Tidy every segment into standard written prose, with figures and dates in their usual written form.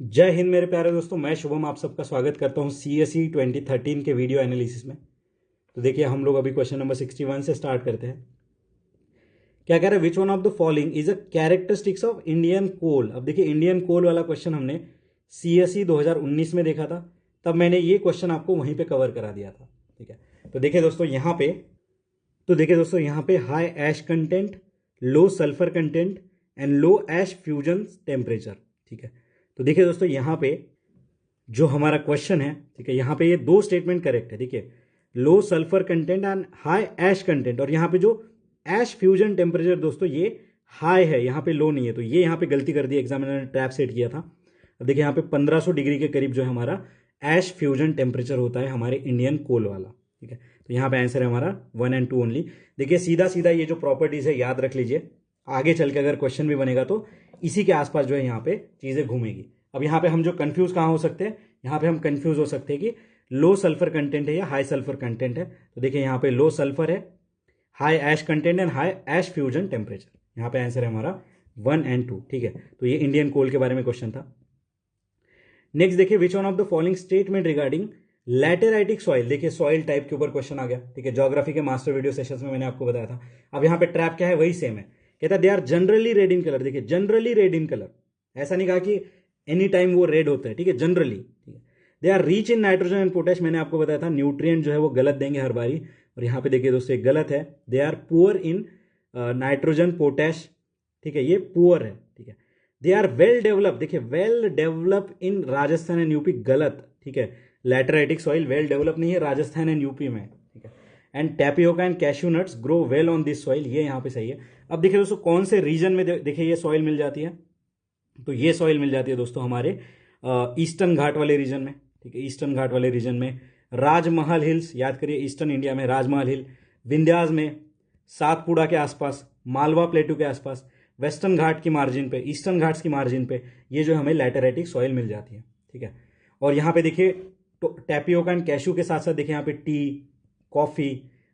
जय हिंद मेरे प्यारे दोस्तों, मैं शुभम आप सबका स्वागत करता हूं सीएसई 2013 के वीडियो एनालिसिस में। तो देखिए हम लोग अभी क्वेश्चन नंबर 61 से स्टार्ट करते हैं। क्या कह रहे हैं, which one of the following is a characteristics of Indian coal. अब देखिए इंडियन कोल वाला क्वेश्चन हमने सीएसई 2019 में देखा था, तब मैंने ये क्वेश्चन आपको वहीं पे कवर करा दिया था। ठीक है, तो देखिए दोस्तों यहाँ पे high ash content, low sulphur content and low ash fusion temperature. ठीक है, तो देखिए दोस्तों यहाँ पे जो हमारा क्वेश्चन है, ठीक है, यहाँ पे ये दो स्टेटमेंट करेक्ट है। देखिए low sulphur content and high ash content, और यहाँ पे जो ऐश फ्यूजन टेम्परेचर दोस्तों ये हाई है, यहाँ पे लो नहीं है, तो ये यहाँ पे गलती कर दी, एग्जामिनर ने ट्रैप सेट किया था। अब देखिए यहाँ पे 1500 डिग्री के करीब जो है हमारा ऐश फ्यूजन टेम्परेचर होता है हमारे इंडियन कोल वाला। ठीक है, तो यहाँ पे आंसर है हमारा 1 एंड 2 ओनली। देखिए सीधा सीधा ये जो प्रॉपर्टीज है याद रख लीजिए, आगे चल के अगर क्वेश्चन भी बनेगा तो इसी के आसपास जो है यहाँ पे चीजें घूमेगी। अब यहाँ पे हम जो कंफ्यूज कहाँ हो सकते हैं, यहाँ पे हम कंफ्यूज हो सकते हैं कि लो सल्फर कंटेंट है या हाई सल्फर कंटेंट है। तो देखिए यहाँ पे लो सल्फर है, high ash content and high ash fusion temperature. यहाँ पे आंसर है हमारा 1 एंड 2। ठीक है, तो ये इंडियन कोल के बारे में क्वेश्चन था। नेक्स्ट देखिए, which one of the following statement regarding lateritic soil. देखिए सॉइल टाइप के ऊपर क्वेश्चन आ गया। ठीक है, ज्योग्राफी के मास्टर वीडियो सेशंस में मैंने आपको बताया था। अब यहाँ पे ट्रैप क्या है, वही सेम है। कहता है they are generally red in colour. देखिए जनरली रेड इन कलर, ऐसा नहीं कहा कि एनी टाइम वो रेड होता है। ठीक है, जनरली। ठीक है, they are rich in nitrogen and potash. मैंने आपको बताया था न्यूट्रिएंट जो है वो गलत देंगे हर बारी, और यहाँ पे देखिए दोस्तों एक गलत है, they are poor in nitrogen potash. ठीक है, ये पुअर है। ठीक है, दे आर वेल डेवलप। देखिए well develop in Rajasthan and UP, गलत। ठीक है, लैटेराइटिक सॉइल वेल डेवलप नहीं है राजस्थान एंड यूपी में। ठीक है, and tapioca and cashew nuts grow well on this soil, ये यहाँ पे सही है। अब देखिए दोस्तों कौन से रीजन में देखिए ये सॉइल मिल जाती है, तो ये सॉइल मिल जाती है दोस्तों हमारे ईस्टर्न घाट वाले रीजन में। ठीक है, ईस्टर्न घाट वाले रीजन में, राजमहल हिल्स, याद करिए ईस्टर्न इंडिया में राजमहल हिल, विंध्यास में, सातपुड़ा के आसपास, मालवा प्लेटू के आसपास, वेस्टर्न घाट की मार्जिन पे, ईस्टर्न घाट्स की मार्जिन पे ये जो हमें लैटेराइटिक सॉइल मिल जाती है। ठीक है, और यहाँ पे देखिए टैपियोका एंड कैशू के साथ साथ देखिए यहाँ पे टी, कॉफी,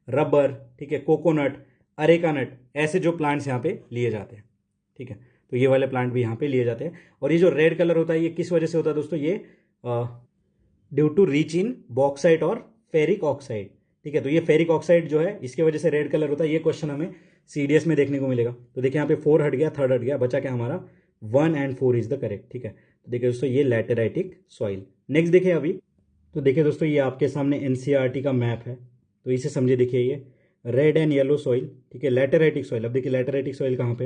रबर, ठीक है, कोकोनट, अरेका नट, ऐसे जो प्लांट्स यहाँ पे लिए जाते हैं। ठीक है, तो ये वाले प्लांट भी यहाँ पे लिए जाते हैं। और ये जो रेड कलर होता है ये किस वजह से होता है दोस्तों, ये due to rich in bauxite और फेरिक ऑक्साइड। ठीक है, तो ये फेरिक ऑक्साइड जो है इसके वजह से रेड कलर होता है। ये क्वेश्चन हमें सीडीएस में देखने को मिलेगा। तो देखिए यहाँ पे 4 हट गया, 3rd हट गया, बचा क्या हमारा 1 एंड 4 इज द करेक्ट। ठीक है, तो देखिए दोस्तों ये लैटेराइटिक सॉइल। नेक्स्ट देखिए अभी, तो देखिए दोस्तों ये आपके सामने एनसीईआरटी का मैप है, तो इसे समझिए। देखिए ये रेड एंड येलो सॉइल, ठीक है, लैटेराइटिक सॉइल। अब देखिए लैटेराइटिक सॉइल कहाँ पे,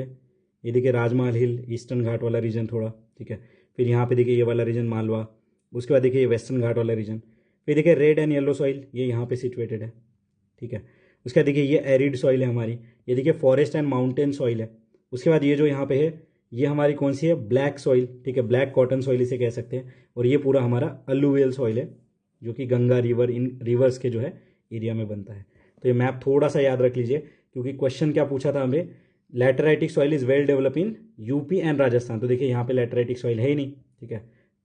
ये देखिए राजमहल हिल, ईस्टर्न घाट वाला रीजन थोड़ा। ठीक है, फिर यहाँ पे देखिए ये वाला रीजन मालवा, उसके बाद देखिए ये वेस्टर्न घाट वाला रीजन, फिर देखिए रेड एंड येलो सॉइल ये यहाँ पे सिचुएटेड है। ठीक है, उसके बाद देखिए ये एरिड सॉइल है हमारी, ये देखिए फॉरेस्ट एंड माउंटेन सॉइल है। उसके बाद ये जो यहाँ पे है ये हमारी कौन सी है, ब्लैक सॉइल। ठीक है, ब्लैक कॉटन सॉइल इसे कह सकते हैं। और ये पूरा हमारा अलुवियल सॉइल है जो कि गंगा रिवर, इन रिवर्स के जो है एरिया में बनता है। तो ये मैप थोड़ा सा याद रख लीजिए, क्योंकि क्वेश्चन क्या पूछा था हमें, lateritic soil is well develop in UP and Rajasthan. तो देखिए यहाँ पे लैटेराइटिक सॉइल है ही नहीं। ठीक है,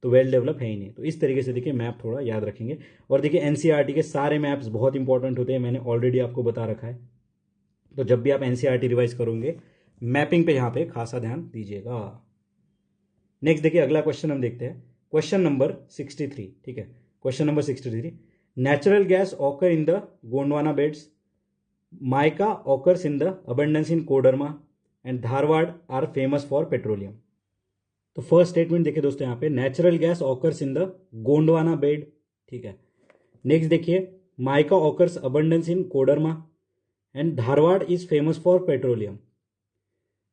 तो वेल डेवलप है ही नहीं। तो इस तरीके से देखिए मैप थोड़ा याद रखेंगे। और देखिए एनसीईआरटी के सारे मैप्स बहुत इंपॉर्टेंट होते हैं, मैंने ऑलरेडी आपको बता रखा है। तो जब भी आप एनसीईआरटी रिवाइज करोगे मैपिंग पे यहाँ पे खासा ध्यान दीजिएगा। नेक्स्ट देखिए अगला क्वेश्चन हम देखते हैं, क्वेश्चन नंबर 63। ठीक है, question number 63, natural gas occur in the Gondwana beds, mica occurs in the abundance in Koderma and Dharwar are famous for petroleum. तो फर्स्ट स्टेटमेंट देखिए दोस्तों यहाँ पे, natural gas occurs in the Gondwana bed. ठीक है, नेक्स्ट देखिए mica occurs abundance in Koderma and Dharwar is famous for petroleum.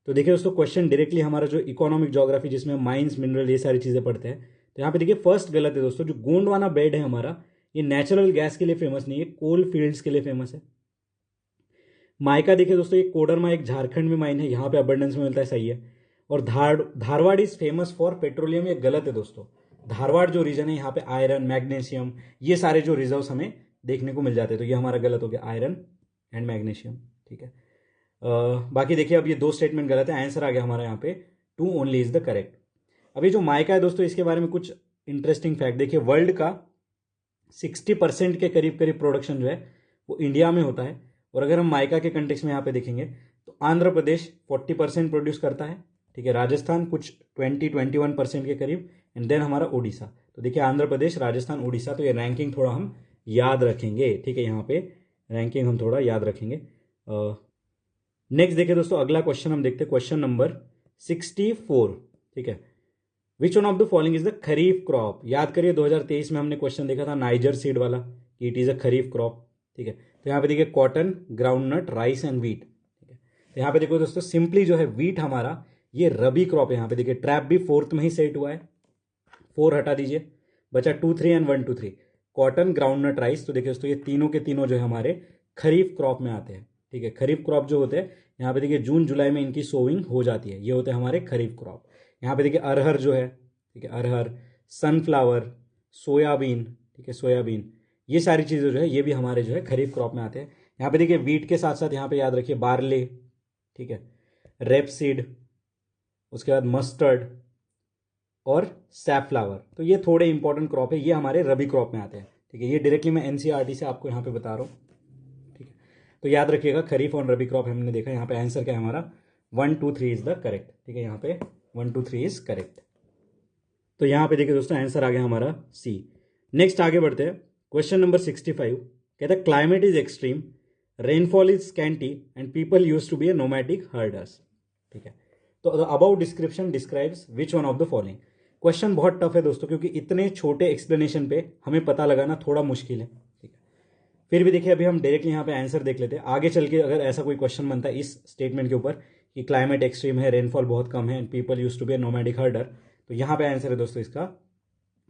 तो देखिए दोस्तों क्वेश्चन डायरेक्टली हमारा जो इकोनॉमिक ज्योग्राफी जिसमें माइंस मिनरल ये सारी चीजें पढ़ते हैं, तो यहाँ पे देखिए फर्स्ट गलत है दोस्तों। जो गोंडवाना बेड है हमारा ये नेचुरल गैस के लिए फेमस नहीं है, कोल फील्ड्स के लिए फेमस है। माइका देखिए दोस्तों ये कोडरमा एक झारखंड में माइन है, यहाँ पे अबंडेंस में मिलता है, सही है। और Dharwad is famous for petroleum, ये गलत है दोस्तों। धारवाड़ जो रीजन है यहाँ पे आयरन, मैग्नीशियम, ये सारे जो रिजर्व्स हमें देखने को मिल जाते हैं, तो ये हमारा गलत हो गया, आयरन एंड मैग्नीशियम। ठीक है, बाकी देखिए अब ये 2 स्टेटमेंट गलत है, आंसर आ गया हमारा यहाँ पे 2 ओनली इज द करेक्ट। अभी जो माइका है दोस्तों इसके बारे में कुछ इंटरेस्टिंग फैक्ट देखिए, वर्ल्ड का 60% के करीब करीब प्रोडक्शन जो है वो इंडिया में होता है। और अगर हम माइका के कंटेक्स्ट में यहाँ पे देखेंगे तो आंध्र प्रदेश 40% प्रोड्यूस करता है, ठीक है, राजस्थान कुछ 20-21% के करीब, एंड देन हमारा उड़ीसा। तो देखिए आंध्र प्रदेश, राजस्थान, उड़ीसा, तो ये रैंकिंग थोड़ा हम याद रखेंगे, ठीक है, यहाँ पे रैंकिंग हम थोड़ा याद रखेंगे। नेक्स्ट देखिए दोस्तों, अगला क्वेश्चन हम देखते हैं, क्वेश्चन नंबर 64, ठीक है। विच one of the following is the kharif crop. याद करिए 2023 में हमने क्वेश्चन देखा था नाइजर सीड वाला कि it is a kharif crop, ठीक है। तो यहाँ पे देखिए cotton, groundnut, rice and wheat, ठीक है। तो यहाँ पे देखो दोस्तों, सिंपली जो है वीट हमारा ये रबी क्रॉप है। यहाँ पे देखिए ट्रैप भी 4th में ही सेट हुआ है, 4 हटा दीजिए, बचा 2, 3 एंड 1, 2, 3, कॉटन, ग्राउंडनट, राइस। तो देखिए दोस्तों ये तीनों के तीनों जो है हमारे खरीफ क्रॉप में आते हैं, ठीक है। खरीफ क्रॉप जो होते हैं यहाँ पे देखिए जून जुलाई में इनकी सोइंग हो जाती है, ये होते हैं हमारे खरीफ क्रॉप। यहाँ पे देखिए अरहर जो है, ठीक है, अरहर, सनफ्लावर, सोयाबीन, ठीक है, सोयाबीन, ये सारी चीज़ें जो है ये भी हमारे जो है खरीफ क्रॉप में आते हैं। यहाँ पे देखिए वीट के साथ साथ यहाँ पे याद रखिए बार्ले, ठीक है, रेपसीड, उसके बाद मस्टर्ड और सैफफ्लावर। तो ये थोड़े इंपॉर्टेंट क्रॉप है, ये हमारे रबी क्रॉप में आते हैं, ठीक है। ये डायरेक्टली मैं एनसीईआरटी से आपको यहाँ पे बता रहा हूँ, ठीक है। तो याद रखिएगा खरीफ और रबी क्रॉप हमने देखा। यहाँ पे आंसर क्या है हमारा, 1, 2, 3 इज द करेक्ट, ठीक है। यहाँ पे 1, 2, 3 इज करेक्ट। तो यहाँ पे देखिए दोस्तों आंसर आ गया हमारा सी। नेक्स्ट आगे बढ़ते हैं, क्वेश्चन नंबर 65 कहता है climate is extreme, rainfall is scanty and people use to be a nomadic herders, ठीक है। तो about description describes which one of the following. Question बहुत टफ है दोस्तों, क्योंकि इतने छोटे एक्सप्लेनेशन पे हमें पता लगाना थोड़ा मुश्किल है, ठीक है। फिर भी देखिए अभी हम डायरेक्टली यहाँ पे आंसर देख लेते हैं। आगे चल के अगर ऐसा कोई क्वेश्चन बनता है इस स्टेटमेंट के ऊपर कि क्लाइमेट एक्सट्रीम है, रेनफॉल बहुत कम है and people use to be a nomadic herder, तो यहाँ पे आंसर है दोस्तों इसका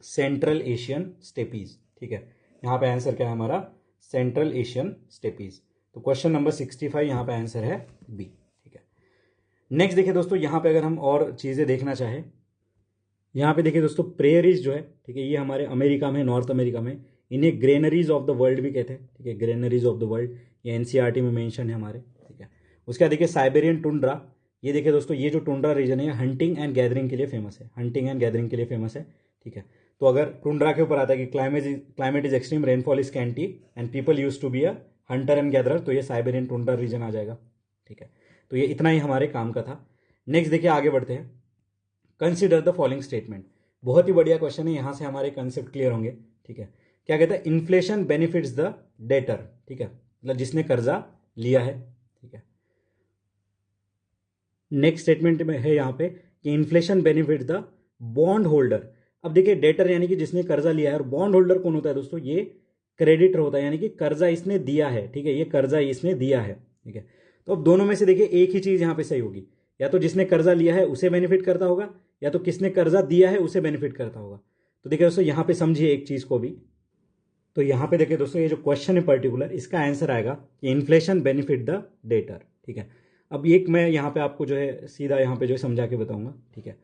सेंट्रल एशियन स्टेपीज, ठीक है। यहाँ पे आंसर क्या है हमारा, सेंट्रल एशियन स्टेपीज। तो क्वेश्चन नंबर 65 यहाँ पे आंसर है बी, ठीक है। नेक्स्ट देखिए दोस्तों, यहाँ पे अगर हम और चीज़ें देखना चाहें, यहाँ पे देखिए दोस्तों प्रेयरीज जो है, ठीक है, ये हमारे अमेरिका में, नॉर्थ अमेरिका में, इन्हें ग्रेनरीज ऑफ द वर्ल्ड भी कहते हैं, ठीक है, ग्रेनरीज ऑफ द वर्ल्ड, ये एनसीईआरटी में मेंशन है हमारे, ठीक है। उसके बाद देखिए साइबेरियन टुंड्रा, ये देखिए दोस्तों ये जो टुंड्रा रीजन है हंटिंग एंड गैदरिंग के लिए फेमस है, हंटिंग एंड गैदरिंग के लिए फेमस है, ठीक है। तो अगर टुंड्रा के ऊपर आता है कि climate is extreme, rainfall is scanty and people use to be a hunter and gatherer, तो ये साइबेरियन टुंड्रा रीजन आ जाएगा, ठीक है। तो ये इतना ही हमारे काम का था। नेक्स्ट देखिए आगे बढ़ते हैं, कंसिडर द फॉलोइंग स्टेटमेंट। बहुत ही बढ़िया क्वेश्चन है, यहां से हमारे कंसेप्ट क्लियर होंगे, ठीक है। क्या कहता है, इन्फ्लेशन बेनिफिट्स द डेटर, ठीक है, मतलब जिसने कर्जा लिया है, ठीक है। नेक्स्ट स्टेटमेंट में है यहाँ पे कि inflation benefit the bond holder. अब देखिए डेटर यानी कि जिसने कर्जा लिया है, और बॉन्ड होल्डर कौन होता है दोस्तों, ये क्रेडिटर होता है, यानी कि कर्जा इसने दिया है, ठीक है, ये कर्जा इसने दिया है, ठीक है। तो अब दोनों में से देखिए एक ही चीज यहाँ पे सही होगी, या तो जिसने कर्जा लिया है उसे बेनिफिट करता होगा, या तो किसने कर्जा दिया है उसे बेनिफिट करता होगा। तो देखिए दोस्तों यहाँ पे समझिए एक चीज को भी, तो यहाँ पे देखिए दोस्तों ये जो क्वेश्चन है पर्टिकुलर, इसका आंसर आएगा कि इन्फ्लेशन बेनिफिट द डेटर, ठीक है। अब एक मैं यहाँ पे आपको जो है सीधा यहाँ पे जो है समझा के बताऊंगा, ठीक है।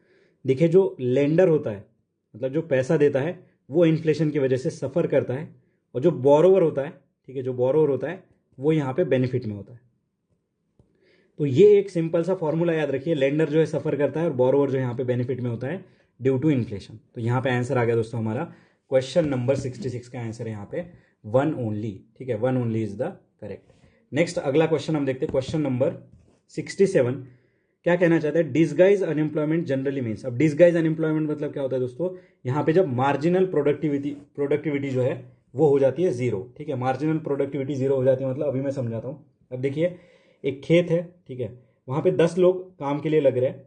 देखिए जो लेंडर होता है, मतलब जो पैसा देता है, वो इन्फ्लेशन की वजह से सफ़र करता है, और जो बोरोवर होता है, ठीक है, जो बोरोवर होता है वो यहाँ पे बेनिफिट में होता है। तो ये एक सिंपल सा फॉर्मूला याद रखिए, लेंडर जो है सफ़र करता है और बोरोवर जो यहाँ पे बेनिफिट में होता है ड्यू टू इन्फ्लेशन। तो यहाँ पे आंसर आ गया दोस्तों हमारा, क्वेश्चन नंबर 66 का आंसर है यहाँ पे 1 ओनली, ठीक है, 1 only is the correct. Next अगला क्वेश्चन हम देखते हैं, क्वेश्चन नंबर 67 क्या कहना चाहता है, डिसगाइज अनएम्प्लॉयमेंट जनरली मीन्स। अब डिसगाइज अनएम्प्लॉयमेंट मतलब क्या होता है दोस्तों, यहाँ पे जब मार्जिनल प्रोडक्टिविटी जो है वो हो जाती है जीरो, ठीक है, मार्जिनल प्रोडक्टिविटी जीरो हो जाती है, मतलब अभी मैं समझाता हूँ। अब देखिए एक खेत है, ठीक है, वहाँ पे 10 लोग काम के लिए लग रहे हैं,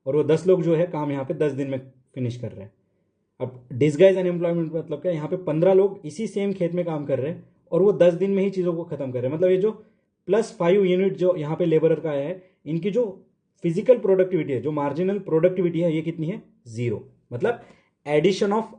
और वो 10 लोग जो है काम यहाँ पे 10 दिन में फिनिश कर रहे हैं। अब डिसगाइज अनएम्प्लॉयमेंट मतलब क्या, यहाँ पे 15 लोग इसी सेम खेत में काम कर रहे हैं और वो 10 दिन में ही चीज़ों को खत्म कर रहे हैं। मतलब ये जो +5 यूनिट जो यहाँ पे लेबरर का आया है, इनकी जो फिजिकल प्रोडक्टिविटी है, जो मार्जिनल प्रोडक्टिविटी है, ये कितनी है, जीरो। मतलब एडिशन ऑफ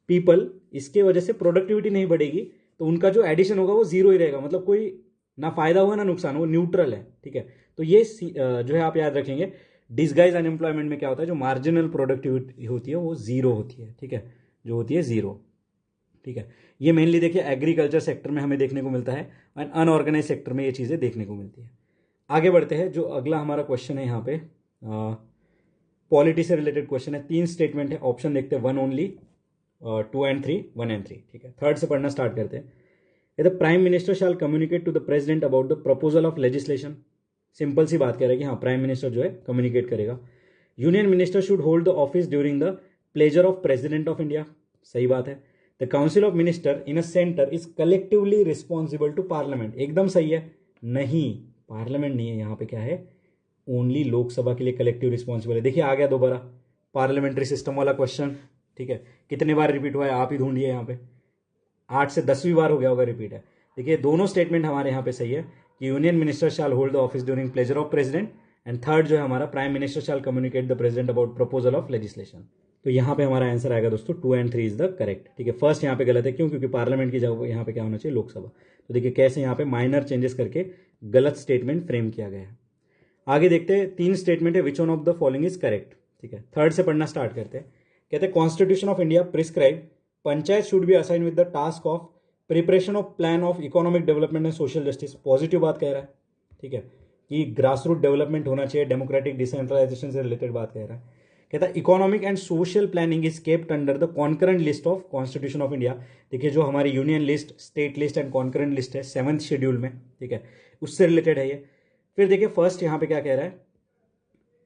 पीपल, इसके वजह से प्रोडक्टिविटी नहीं बढ़ेगी, तो उनका जो एडिशन होगा वो जीरो ही रहेगा, मतलब कोई ना फायदा हुआ ना नुकसान, वो न्यूट्रल है, ठीक है। तो ये जो है आप याद रखेंगे, डिसगाइज अनएम्प्लॉयमेंट में क्या होता है, जो मार्जिनल प्रोडक्टिविटी होती है वो जीरो होती है, ठीक है, जो होती है जीरो, ठीक है। ये मेनली देखिए एग्रीकल्चर सेक्टर में हमें देखने को मिलता है, और अनऑर्गेनाइज सेक्टर में ये चीज़ें देखने को मिलती है। आगे बढ़ते हैं, जो अगला हमारा क्वेश्चन है यहाँ पे पॉलिटी से रिलेटेड क्वेश्चन है, 3 स्टेटमेंट है, ऑप्शन देखते हैं 1 ओनली, 2 एंड 3, 1 एंड 3, ठीक है। थर्ड से पढ़ना स्टार्ट करते हैं। The prime minister shall communicate to the president about the proposal of legislation. Simple सी बात कह रहा है कि हाँ प्राइम मिनिस्टर जो है कम्युनिकेट करेगा। Union minister should hold the office during the pleasure of president of India, सही बात है। The council of minister in a centre is collectively responsible to parliament, एकदम सही है। नहीं, पार्लियामेंट नहीं है, यहाँ पे क्या है, ओनली लोकसभा के लिए कलेक्टिव रिस्पॉन्सिबल है। देखिए आ गया दोबारा पार्लियामेंट्री सिस्टम वाला क्वेश्चन, ठीक है। कितने बार रिपीट हुआ है आप ही ढूंढिए, यहाँ पे 8 से 10वीं बार हो गया होगा रिपीट है। देखिए दोनों स्टेटमेंट हमारे यहाँ पे सही है कि union minister shall hold the office during pleasure of president, and third जो है हमारा prime minister shall communicate the president about proposal of legislation. तो यहाँ पे हमारा आंसर आएगा दोस्तों 2 एंड 3 इज द करेक्ट, ठीक है। फर्स्ट यहाँ पे गलत है, क्यों? क्योंकि पार्लियामेंट की जगह यहाँ पे क्या होना चाहिए, लोकसभा। तो देखिए कैसे यहाँ पे माइनर चेंजेस करके गलत स्टेटमेंट फ्रेम किया गया है। आगे देखते हैं, 3 स्टेटमेंट है, विच one of the following is correct, ठीक है। थर्ड से पढ़ना स्टार्ट करते हैं। कहते हैं constitution of India prescribe panchayat should be assign with the task of preparation of plan of economic development and social justice, positive बात कह रहा है, ठीक है, कि ग्रास रूट डेवलपमेंट होना चाहिए, डेमोक्रेटिक डिसेंट्रलाइजेशन से रिलेटेड बात कह रहा है। कहता है economic and social planning is kept under the concurrent list of constitution of India. देखिए जो हमारी union list, state list and concurrent list है 7th शेड्यूल में, ठीक है, उससे रिलेटेड है ये। फिर देखिए फर्स्ट यहाँ पे क्या कह रहा है,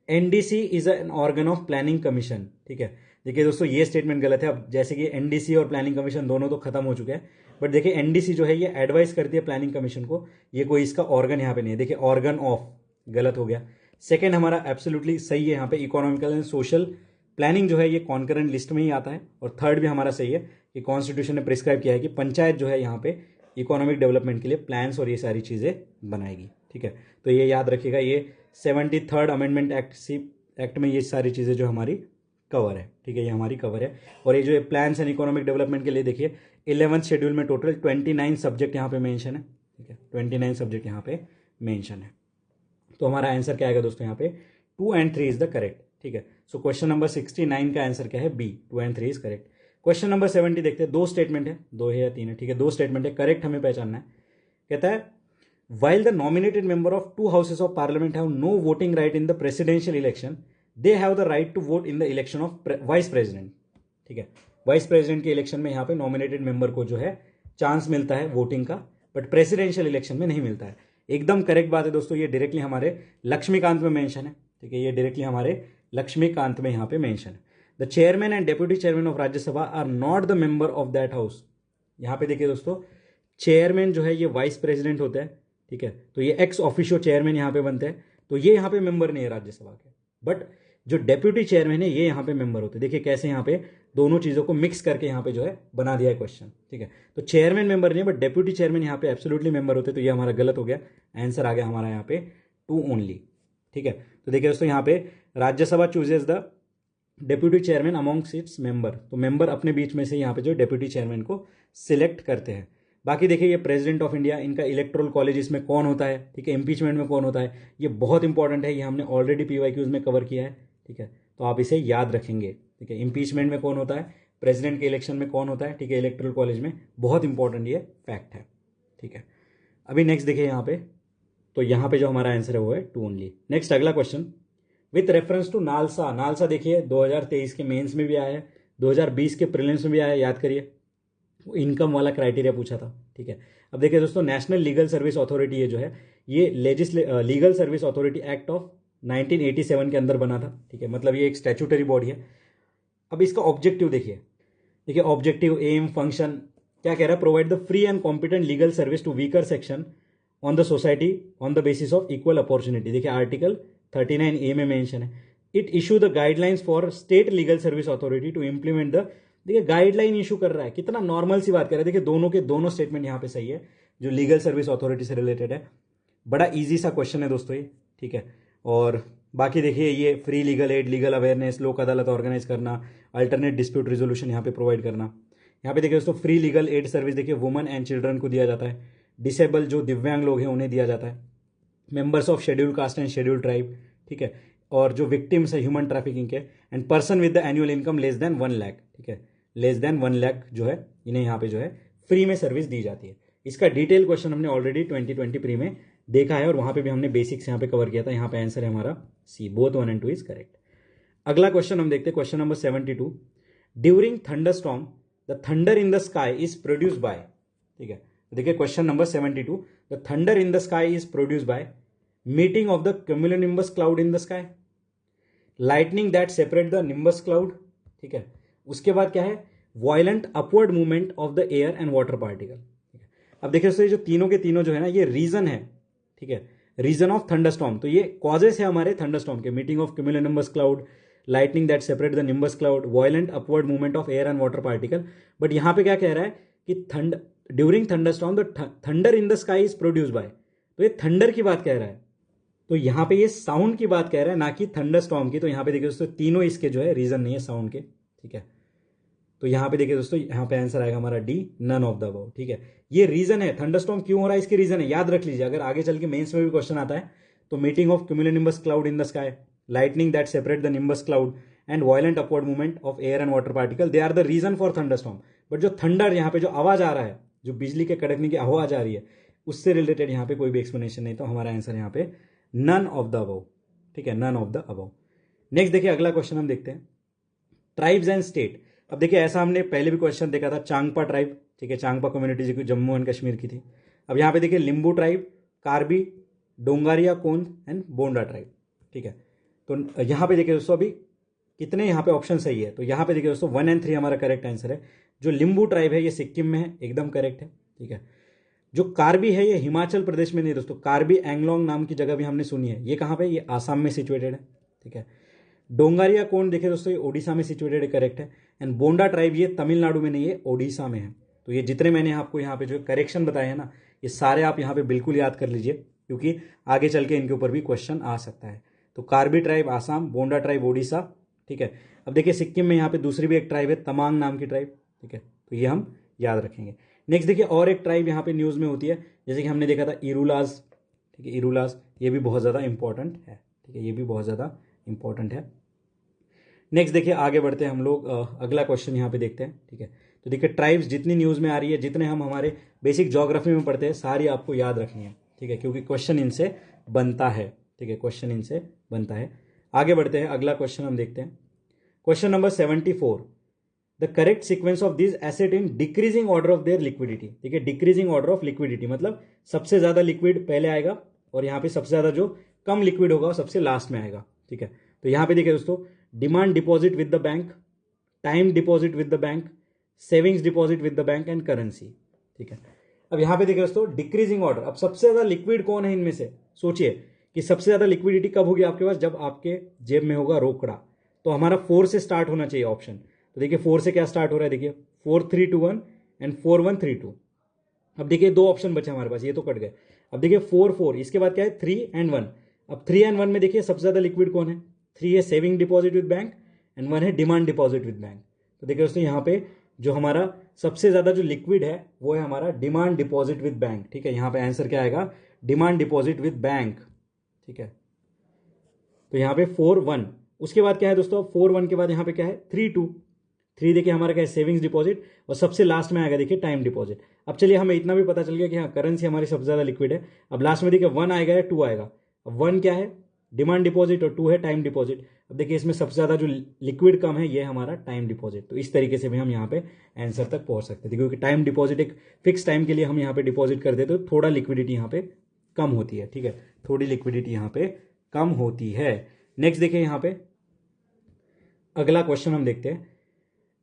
NDC is an organ of planning commission, ठीक है। देखिए दोस्तों ये स्टेटमेंट गलत है। अब जैसे कि एनडीसी और प्लानिंग कमीशन दोनों तो खत्म हो चुके हैं, बट देखिए एनडीसी जो है ये एडवाइस करती है प्लानिंग कमीशन को, ये कोई इसका ऑर्गन यहाँ पे नहीं है। देखिए ऑर्गन ऑफ गलत हो गया। सेकेंड हमारा एब्सोल्युटली सही है, यहाँ पे इकोनॉमिकल एंड सोशल प्लानिंग जो है ये कॉन्करेंट लिस्ट में ही आता है। और थर्ड भी हमारा सही है कि कॉन्स्टिट्यूशन ने प्रिस्क्राइब किया है कि पंचायत जो है यहाँ पे इकोनॉमिक डेवलपमेंट के लिए प्लान्स और ये सारी चीज़ें बनाएगी, ठीक है। तो ये याद रखिएगा, ये 73rd अमेंडमेंट एक्ट में ये सारी चीज़ें जो हमारी कवर है, ठीक है, ये हमारी कवर है। और ये जो प्लान्स एंड इकोनॉमिक डेवलपमेंट के लिए देखिए 11th शेड्यूल में टोटल 29 सब्जेक्ट यहाँ पे मेंशन है, ठीक है, 29 सब्जेक्ट यहाँ पे मेंशन है। तो हमारा आंसर क्या आएगा दोस्तों, यहाँ पे 2 एंड 3 इज द करेक्ट, ठीक है। सो क्वेश्चन नंबर 69 का आंसर क्या है, B, 2 and 3 is correct. Question number 70 देखते हैं, 2 स्टेटमेंट है, 2 है या 3 है, ठीक है, 2 स्टेटमेंट है, करेक्ट हमें पहचानना है। कहता है while the nominated member of 2 houses of parliament have no voting right in the presidential election, they have the right to vote in the election of vice president, ठीक है। वाइस प्रेसिडेंट के election में यहाँ पे nominated member को जो है chance मिलता है वोटिंग का, बट प्रेसिडेंशियल इलेक्शन में नहीं मिलता है। एकदम करेक्ट बात है दोस्तों, ये डायरेक्टली हमारे लक्ष्मीकांत में मेंशन है, ठीक है, ये डायरेक्टली हमारे लक्ष्मीकांत में यहाँ पे मेंशन है। The chairman and deputy chairman of Rajya Sabha are not the member of that house. यहाँ पे देखिए दोस्तों, चेयरमैन जो है ये वाइस प्रेसिडेंट होता है, ठीक है, तो ये एक्स ऑफिशियो चेयरमैन यहाँ पे बनते हैं, तो ये यहाँ पे मेंबर नहीं है राज्यसभा के, बट जो डेप्यूटी चेयरमैन है ये यहाँ पे मेंबर होते हैं। देखिए कैसे यहाँ पे दोनों चीज़ों को मिक्स करके यहाँ पे जो है बना दिया है क्वेश्चन, ठीक है। तो चेयरमैन मेंबर नहीं है, बट डेप्यूटी चेयरमैन यहाँ पे एब्सोल्युटली मेंबर होते हैं, तो ये हमारा गलत हो गया, आंसर आ गया हमारा यहाँ पे 2 ओनली, ठीक है। तो देखिए दोस्तों यहाँ पे Rajya Sabha chooses the deputy chairman amongst its member, तो मेंबर अपने बीच में से यहाँ पे जो डेप्यूटी चेयरमैन को सिलेक्ट करते हैं। बाकी देखिए ये प्रेसिडेंट ऑफ इंडिया, इनका इलेक्टोरल कॉलेज इसमें कौन होता है, ठीक है, इम्पीचमेंट में कौन होता है, ये बहुत इंपॉर्टेंट है, ये हमने ऑलरेडी PYQs में कवर किया है, ठीक है, तो आप इसे याद रखेंगे, ठीक है। इम्पीचमेंट में कौन होता है, प्रेसिडेंट के इलेक्शन में कौन होता है, ठीक है, इलेक्टोरल कॉलेज में, बहुत इंपॉर्टेंट ये फैक्ट है, ठीक है। अभी नेक्स्ट देखिए यहाँ पे, तो यहाँ पे जो हमारा आंसर है वो है 2 ओनली। नेक्स्ट अगला question, with reference to NALSA. NALSA देखिए 2023 के मेंस में भी आया है, 2020 के प्रीलिम्स में भी आया, याद करिए, इनकम वाला क्राइटेरिया पूछा था, ठीक है। अब देखिए दोस्तों, नेशनल लीगल सर्विस अथॉरिटी ये जो है ये legal service authority act of 1987 के अंदर बना था, ठीक है, मतलब ये एक स्टैट्यूटरी बॉडी है। अब इसका ऑब्जेक्टिव देखिए ऑब्जेक्टिव, एम, फंक्शन क्या कह रहा है, provide the free and competent legal service to weaker section on the society on the basis of equal opportunity. देखिए आर्टिकल 39A में मेंशन है, it issue the guidelines for state legal service authority to implement the, देखिए guideline issue कर रहा है, कितना normal सी बात कर रहा है। देखिए दोनों के दोनों स्टेटमेंट यहाँ पे सही है, जो लीगल सर्विस अथॉरिटी से रिलेटेड है। बड़ा इजी सा क्वेश्चन है दोस्तों ये, ठीक है। और बाकी देखिए ये free legal aid, legal awareness, लोक अदालत ऑर्गेनाइज करना, अल्टरनेट डिस्प्यूट रेजोल्यूशन यहाँ पे प्रोवाइड करना। यहाँ पे देखिए दोस्तों फ्री लीगल एड सर्विस देखिए वुमेन एंड चिल्ड्रन को दिया जाता है, डिसेबल जो दिव्यांग लोग हैं उन्हें दिया जाता है, members of schedule caste and schedule tribe, ठीक है, और जो विक्टिम्स है ह्यूमन ट्रैफिकिंग के, and person with the annual income less than 1 lakh, ठीक है, लेस देन 1 लाख जो है इन्हें यहाँ पे जो है फ्री में सर्विस दी जाती है। इसका डिटेल क्वेश्चन हमने ऑलरेडी 2020 प्री में देखा है, और वहां पे भी हमने बेसिक्स यहाँ पे कवर किया था। यहाँ पे आंसर है हमारा सी, बोथ 1 एंड 2 इज करेक्ट। अगला क्वेश्चन हम देखते हैं, question number 72, during thunderstorm the thunder in the sky is produce by, ठीक है, देखिए question number 72, the thunder in the sky is produce by meeting of the cumulonimbus cloud in the sky. Lightning that separate the nimbus cloud, ठीक है। उसके बाद क्या है, violent upward movement of the air and water particle. अब देखिए दोस्तों, ये जो तीनों के तीनों जो है ना, ये रीजन है, ठीक है, रीजन ऑफ थंडरस्टॉर्म। तो ये कॉजेस है हमारे थंडरस्टॉर्म के, meeting of cumulonimbus cloud, lightning that separate the nimbus cloud, violent upward movement of air and water particle. But यहां पे क्या कह रहा है कि during thunderstorm the thunder in the sky is produce by, तो ये थंडर की बात कह रहा है। तो यहां पे ये साउंड की बात कह रहा है, ना कि थंडरस्टॉर्म की। तो यहां पे देखिए दोस्तों, तीनों इसके जो है रीजन नहीं है साउंड के, ठीक है। तो यहां पे देखिए दोस्तों, यहां पे आंसर आएगा हमारा D, none of the above, ठीक है। ये रीजन है, थंडरस्टॉर्म क्यों हो रहा है इसके रीजन है, याद रख लीजिए। अगर आगे चल के मेंस में भी क्वेश्चन आता है तो meeting of cumulonimbus cloud in the sky, lightning that separate the nimbus cloud and violent upward movement of air and water particle, they are the reason for thunderstorm. But जो thunder यहाँ पे जो आवाज आ रहा है, जो बिजली के कड़कने की आवाज आ रही है, उससे रिलेटेड यहाँ पे कोई भी एक्सप्लेनेशन नहीं। तो हमारा आंसर यहाँ पे नन ऑफ द अबव, ठीक है, none of the above. Next देखिए अगला क्वेश्चन हम देखते हैं, ट्राइब्स एंड स्टेट। अब देखिए ऐसा हमने पहले भी क्वेश्चन देखा था, चांगपा ट्राइब, ठीक है, चांगपा कम्युनिटी जो कि जम्मू एंड कश्मीर की थी। अब यहाँ पे देखिए Limbu tribe, Karbi, डोंगारिया Kond and bonda tribe, ठीक है। तो यहाँ पे देखिए दोस्तों, अभी कितने यहाँ पे ऑप्शन सही है, तो यहाँ पे देखिए दोस्तों 1 और 3 हमारा करेक्ट आंसर है। जो लिम्बू ट्राइब है ये सिक्किम में है, एकदम करेक्ट है, ठीक है। जो कार्बी है ये हिमाचल प्रदेश में नहीं दोस्तों, कार्बी एंगलोंग नाम की जगह भी हमने सुनी है, ये कहाँ पे, ये आसाम में सिचुएटेड है, ठीक है। डोंगारिया कोंड देखिए दोस्तों, ये ओडिशा में सिचुएटेड है, करेक्ट है। एंड बोंडा ट्राइब ये तमिलनाडु में नहीं है, ओडिशा में है। तो ये जितने मैंने आपको यहाँ पे जो करेक्शन बताए हैं ना, ये सारे आप यहाँ पे बिल्कुल याद कर लीजिए, क्योंकि आगे चल के इनके ऊपर भी क्वेश्चन आ सकता है। तो कार्बी ट्राइब आसाम, बोंडा ट्राइब ओडिशा, ठीक है। अब देखिए सिक्किम में यहाँ पे दूसरी भी एक ट्राइब है, तमांग नाम की ट्राइब, ठीक है। तो ये हम याद रखेंगे। नेक्स्ट देखिए और एक ट्राइब यहाँ पे न्यूज़ में होती है, जैसे कि हमने देखा था इरूलाज, ठीक है, इरूलाज, ये भी बहुत ज़्यादा इंपॉर्टेंट है, ठीक है, ये भी बहुत ज़्यादा इंपॉर्टेंट है। नेक्स्ट देखिए आगे बढ़ते हैं हम लोग, अगला क्वेश्चन यहाँ पे देखते हैं, ठीक है। तो देखिए ट्राइब्स जितनी न्यूज़ में आ रही है, जितने हम हमारे बेसिक ज्योग्राफी में पढ़ते हैं, सारी आपको याद रखनी है, ठीक है, क्योंकि क्वेश्चन इनसे बनता है, ठीक है, क्वेश्चन इनसे बनता है। आगे बढ़ते हैं, अगला क्वेश्चन हम देखते हैं, question number 74, the correct sequence of this asset in decreasing order of their liquidity. ठीक है, डिक्रीजिंग ऑर्डर ऑफ लिक्विडिटी मतलब सबसे ज्यादा लिक्विड पहले आएगा और यहां पे सबसे ज्यादा जो कम लिक्विड होगा वो सबसे लास्ट में आएगा। ठीक है, तो यहां पे देखिए दोस्तों, demand deposit with the bank, time deposit with the bank, savings deposit with the bank and currency. ठीक है, अब यहां पे देखिए दोस्तों डिक्रीजिंग ऑर्डर, अब सबसे ज्यादा लिक्विड कौन है इनमें से, सोचिए कि सबसे ज्यादा लिक्विडिटी कब होगी आपके पास, जब आपके जेब में होगा रोकड़ा। तो हमारा 4 से स्टार्ट होना चाहिए ऑप्शन। तो देखिए 4 से क्या स्टार्ट हो रहा है, देखिए 4 3 2 1 एंड 4 1 3 2। अब देखिए 2 ऑप्शन बचे हमारे पास, ये तो कट गए। अब देखिए 4 4, इसके बाद क्या है 3 एंड 1। अब 3 एंड 1 में देखिए सबसे ज्यादा लिक्विड कौन है, 3 है saving deposit with bank and 1 है डिमांड डिपॉजिट विद बैंक। तो देखिए दोस्तों यहाँ पे जो हमारा सबसे ज्यादा जो लिक्विड है वो है हमारा डिमांड डिपॉजिट विद बैंक। ठीक है, यहाँ पे आंसर क्या आएगा, डिमांड डिपॉजिट विद बैंक। ठीक है, तो यहाँ पे 4 1, उसके बाद क्या है दोस्तों, 4 1 के बाद यहाँ पे क्या है 3 2। 3 देखिए हमारा क्या है सेविंग्स डिपॉजिट, और सबसे लास्ट में आएगा देखिए टाइम डिपॉजिट। अब चलिए हमें इतना भी पता चल गया कि हाँ करेंसी हमारी सबसे ज्यादा लिक्विड है। अब लास्ट में देखिए 1 आएगा या 2 आएगा। अब 1 क्या है डिमांड डिपॉजिट और 2 है टाइम डिपॉजिट। अब देखिए इसमें सबसे ज्यादा जो लिक्विड कम है ये हमारा टाइम डिपॉजिट। तो इस तरीके से भी हम यहाँ पे आंसर तक पहुंच सकते थे, क्योंकि टाइम डिपॉजिट एक फिक्स टाइम के लिए हम यहाँ पे डिपॉजिट कर देते तो थोड़ा लिक्विडिटी यहाँ पे कम होती है। ठीक है, थोड़ी लिक्विडिटी यहाँ पे कम होती है। नेक्स्ट देखिए यहाँ पे अगला क्वेश्चन हम देखते हैं,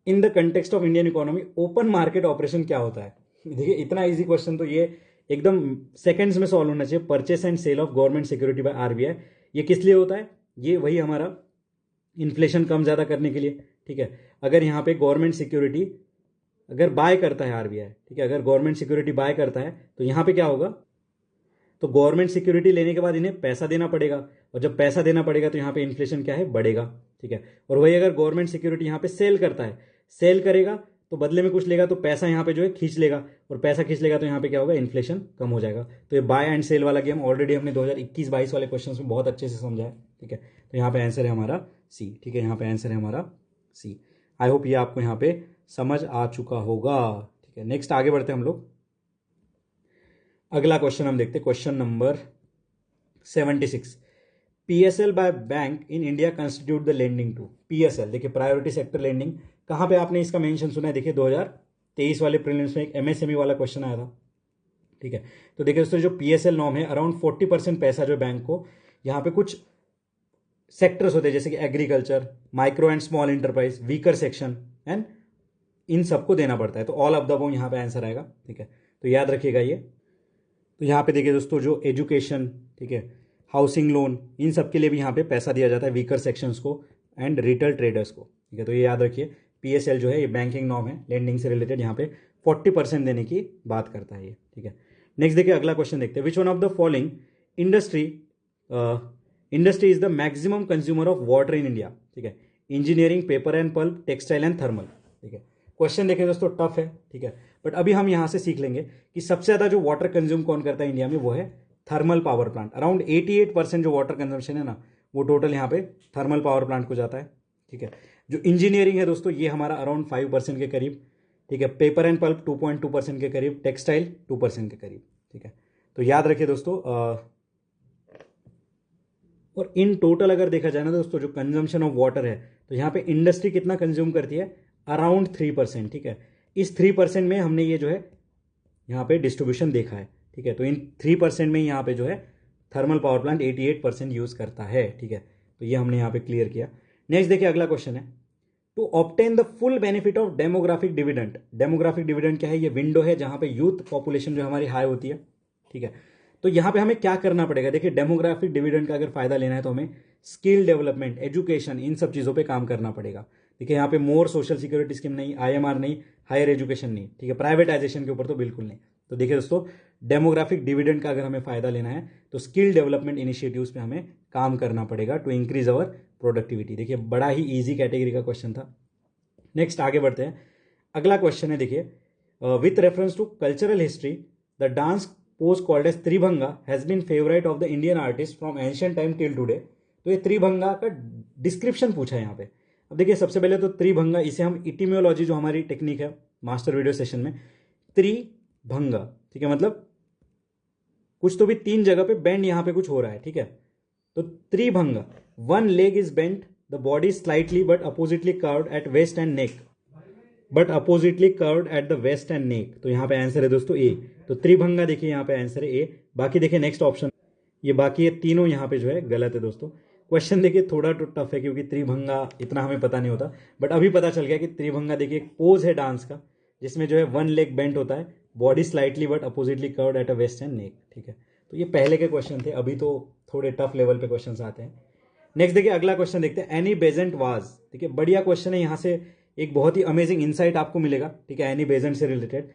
in the context of Indian economy open market operation क्या होता है। देखिए इतना इजी क्वेश्चन तो ये एकदम सेकंड्स में सॉल्व होना चाहिए। Purchase and sale of government security by RBI, ये किस लिए होता है, ये वही हमारा इन्फ्लेशन कम ज्यादा करने के लिए। ठीक है, अगर यहाँ पे गवर्नमेंट सिक्योरिटी अगर बाय करता है आरबीआई, ठीक है, अगर गवर्नमेंट सिक्योरिटी बाय करता है तो यहाँ पे क्या होगा, तो गवर्नमेंट सिक्योरिटी लेने के बाद इन्हें पैसा देना पड़ेगा, और जब पैसा देना पड़ेगा तो यहाँ पे इन्फ्लेशन क्या है बढ़ेगा। ठीक है, और वही अगर गवर्नमेंट सिक्योरिटी यहाँ पे सेल करता है, सेल करेगा तो बदले में कुछ लेगा, तो पैसा यहाँ पे जो है खींच लेगा, और पैसा खींच लेगा तो यहाँ पे क्या होगा, इन्फ्लेशन कम हो जाएगा। तो ये बाय एंड सेल वाला गेम ऑलरेडी हमने 2021-22 वाले क्वेश्चन में बहुत अच्छे से समझा है। ठीक है, तो यहाँ पे आंसर है हमारा सी। ठीक है, यहाँ पे आंसर है हमारा सी। आई होप ये आपको यहाँ पे समझ आ चुका होगा। ठीक है, नेक्स्ट आगे बढ़ते हैं हम लोग, अगला क्वेश्चन हम देखते हैं, question number 76, PSL by bank in India constitute the lending to. PSL देखिए प्रायोरिटी सेक्टर लेंडिंग, कहां पे आपने इसका मेंशन सुना है, देखिए 2023 वाले प्रीलिम्स में एक एमएसएमई वाला क्वेश्चन आया था। ठीक है, तो देखिए दोस्तों जो पीएसएल नॉर्म है, अराउंड 40% पैसा जो बैंक को यहाँ पे कुछ सेक्टर्स होते हैं जैसे कि agriculture, micro and small enterprise, weaker section and in सबको देना पड़ता है। तो ऑल ऑफ द अबव यहाँ पे आंसर आएगा, ठीक है। तो याद रखिएगा ये। तो यहाँ पे देखिए दोस्तों, जो एजुकेशन, ठीक है, हाउसिंग लोन, इन सब के लिए भी यहाँ पे पैसा दिया जाता है, वीकर सेक्शंस को एंड रिटेल ट्रेडर्स को, ठीक है। तो ये याद रखिए, PSL जो है ये बैंकिंग नॉर्म है, लेंडिंग से रिलेटेड, यहाँ पे 40% देने की बात करता है ये, ठीक है। नेक्स्ट देखिए अगला क्वेश्चन देखते हैं। Which one of the following industry is the maximum consumer of water in India, ठीक है। Engineering, paper and pulp, textile and thermal, ठीक है। क्वेश्चन देखिए दोस्तों, टफ है, ठीक है, बट अभी हम यहां से सीख लेंगे कि सबसे ज्यादा जो वाटर कंज्यूम कौन करता है इंडिया में, वो है थर्मल पावर प्लांट। अराउंड 88% जो वाटर कंजम्पशन है ना, वो टोटल यहाँ पे थर्मल पावर प्लांट को जाता है, ठीक है। जो इंजीनियरिंग है दोस्तों, ये हमारा अराउंड 5% के करीब, ठीक है। पेपर एंड पल्प 2.2% के करीब, टेक्सटाइल 2% के करीब, ठीक है। तो याद रखिए दोस्तों, और इन टोटल अगर देखा जाए ना दोस्तों, जो कंजम्पशन ऑफ वाटर है, तो यहाँ पे इंडस्ट्री कितना कंज्यूम करती है, अराउंड 3%, ठीक है। इस 3% में हमने ये जो है यहाँ पे डिस्ट्रीब्यूशन देखा है, ठीक है। तो इन 3% में यहाँ पे जो है थर्मल पावर प्लांट 88% यूज करता है, ठीक है। तो ये हमने यहाँ पे क्लियर किया। नेक्स्ट देखिए अगला क्वेश्चन है, to obtain the full benefit of demographic dividend. Demographic dividend क्या है, ये विंडो है जहां पे यूथ पॉपुलेशन जो हमारी हाई होती है, ठीक है। तो यहां पे हमें क्या करना पड़ेगा, देखिए डेमोग्राफिक डिविडेंड का अगर फायदा लेना है तो हमें स्किल डेवलपमेंट, एजुकेशन, इन सब चीजों पे काम करना पड़ेगा। देखिए यहाँ पे मोर सोशल सिक्योरिटी स्कीम नहीं, IMR नहीं, हायर एजुकेशन नहीं, ठीक है, प्राइवेटाइजेशन के ऊपर तो बिल्कुल नहीं। तो देखिए दोस्तों, डेमोग्राफिक डिविडेंड का अगर हमें फायदा लेना है तो स्किल डेवलपमेंट इनिशिएटिव्स पे हमें काम करना पड़ेगा टू इंक्रीज अवर प्रोडक्टिविटी। देखिए बड़ा ही ईजी कैटेगरी का क्वेश्चन था। नेक्स्ट आगे बढ़ते हैं। अगला क्वेश्चन है देखिए, with reference to cultural history the dance pose called as Tribhanga has been favourite of the Indian artist from ancient time till today. तो ये त्रिभंगा का डिस्क्रिप्शन पूछा है यहाँ पे। अब देखिए सबसे पहले तो त्रिभंगा, इसे हम इटिमियोलॉजी जो हमारी टेक्निक है मास्टर वीडियो सेशन में, त्रिभंगा, ठीक है, मतलब कुछ तो भी 3 जगह पे बेंड यहाँ पे कुछ हो रहा है, ठीक है। तो Tribhanga, 1 leg is bent, the body slightly but oppositely curved at waist and neck, but oppositely curved at the waist and neck। तो यहाँ पे आंसर है दोस्तों ए। तो त्रिभंगा देखिए यहाँ पे आंसर है ए। बाकी देखिए नेक्स्ट ऑप्शन, ये बाकी ये तीनों यहाँ पे जो है गलत है दोस्तों। क्वेश्चन देखिए थोड़ा तो टफ है क्योंकि त्रिभंगा इतना हमें पता नहीं होता, बट अभी पता चल गया कि त्रिभंगा देखिए एक पोज है डांस का जिसमें जो है 1 leg बेंट होता है, body slightly but oppositely curved at a waist and neck, ठीक है। तो ये पहले के क्वेश्चन थे, अभी तो थोड़े टफ लेवल पे क्वेश्चन आते हैं। नेक्स्ट देखिए अगला क्वेश्चन देखते हैं, एनी बेजेंट वाज, ठीक है, बढ़िया क्वेश्चन है। यहाँ से एक बहुत ही अमेजिंग इनसाइट आपको मिलेगा, ठीक है, एनी बेजेंट से रिलेटेड।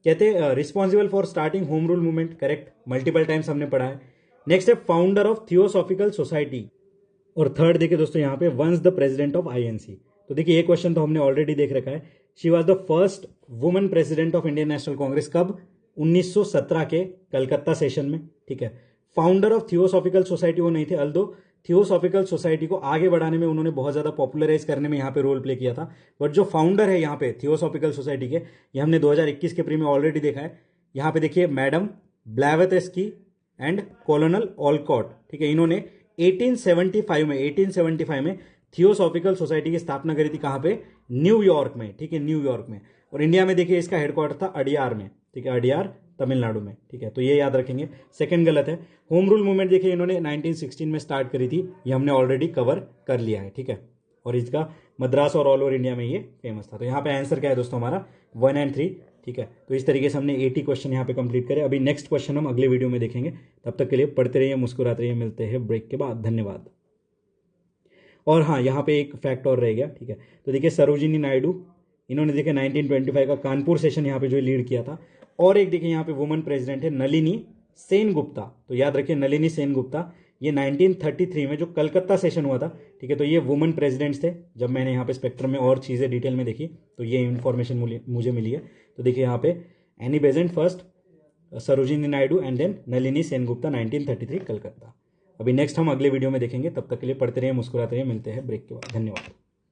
कहते हैं responsible for starting home rule movement, correct, multiple times हमने पढ़ा है। नेक्स्ट है फाउंडर ऑफ थियोसॉफिकल सोसाइटी, और थर्ड देखिए दोस्तों यहाँ पे once the president of INC। तो देखिए ये क्वेश्चन तो हमने ऑलरेडी देख रखा है। She was the first woman president of Indian national Congress, कब, 1917 के कलकत्ता सेशन में, ठीक है। फाउंडर ऑफ थियोसॉफिकल सोसाइटी वो नहीं थे, अल्दो थियोसॉफिकल सोसाइटी को आगे बढ़ाने में उन्होंने बहुत ज्यादा पॉपुलराइज करने में यहाँ पे रोल प्ले किया था। बट जो फाउंडर है यहाँ पे थियोसॉफिकल सोसाइटी के, ये हमने 2021 के प्री में ऑलरेडी देखा है। यहाँ पे देखिए मैडम ब्लैवेत्स्की एंड कॉलोनल ऑलकॉट, ठीक है, इन्होंने 1875 में थियोसॉफिकल सोसाइटी की स्थापना करी थी। कहां पे, न्यूयॉर्क में, ठीक है, न्यूयॉर्क में। और इंडिया में देखिए इसका हेडक्वार्टर था अडियार में, ठीक है, अडियार तमिलनाडु में, ठीक है। तो ये याद रखेंगे। सेकंड गलत है। होम रूल मूवमेंट देखिए इन्होंने 1916 में स्टार्ट करी थी, ये हमने ऑलरेडी कवर कर लिया है, ठीक है। और इसका मद्रास और ऑल ओवर इंडिया में ये फेमस था। तो यहाँ पे आंसर क्या है दोस्तों हमारा 1 और 3, ठीक है। तो इस तरीके से हमने 80 क्वेश्चन यहाँ पे कंप्लीट करे। अभी नेक्स्ट क्वेश्चन हम अगले वीडियो में देखेंगे। तब तक के लिए पढ़ते रहिए, मुस्कुराते रहिए, मिलते हैं ब्रेक के बाद। धन्यवाद। और हाँ, यहाँ पे एक फैक्ट और रह गया, ठीक है। तो देखिए सरोजिनी नायडू, इन्होंने देखिए 1925 का कानपुर सेशन यहाँ पे जो लीड किया था। और एक देखिए यहाँ पे वुमन प्रेसिडेंट है नलिनी सेनगुप्ता। तो याद रखिए नलिनी सेनगुप्ता, ये 1933 में जो कलकत्ता सेशन हुआ था, ठीक है। तो ये वुमन प्रेसिडेंट्स थे। जब मैंने यहाँ पे स्पेक्ट्रम में और चीज़ें डिटेल में देखी तो ये इन्फॉर्मेशन मुझे मिली है। तो देखिए यहाँ पे Annie Besant first, Sarojini Naidu and then Nalini Sengupta, 1933 Calcutta. अभी नेक्स्ट हम अगले वीडियो में देखेंगे। तब तक के लिए पढ़ते रहिए, मुस्कुराते रहिए, मिलते हैं ब्रेक के बाद। धन्यवाद।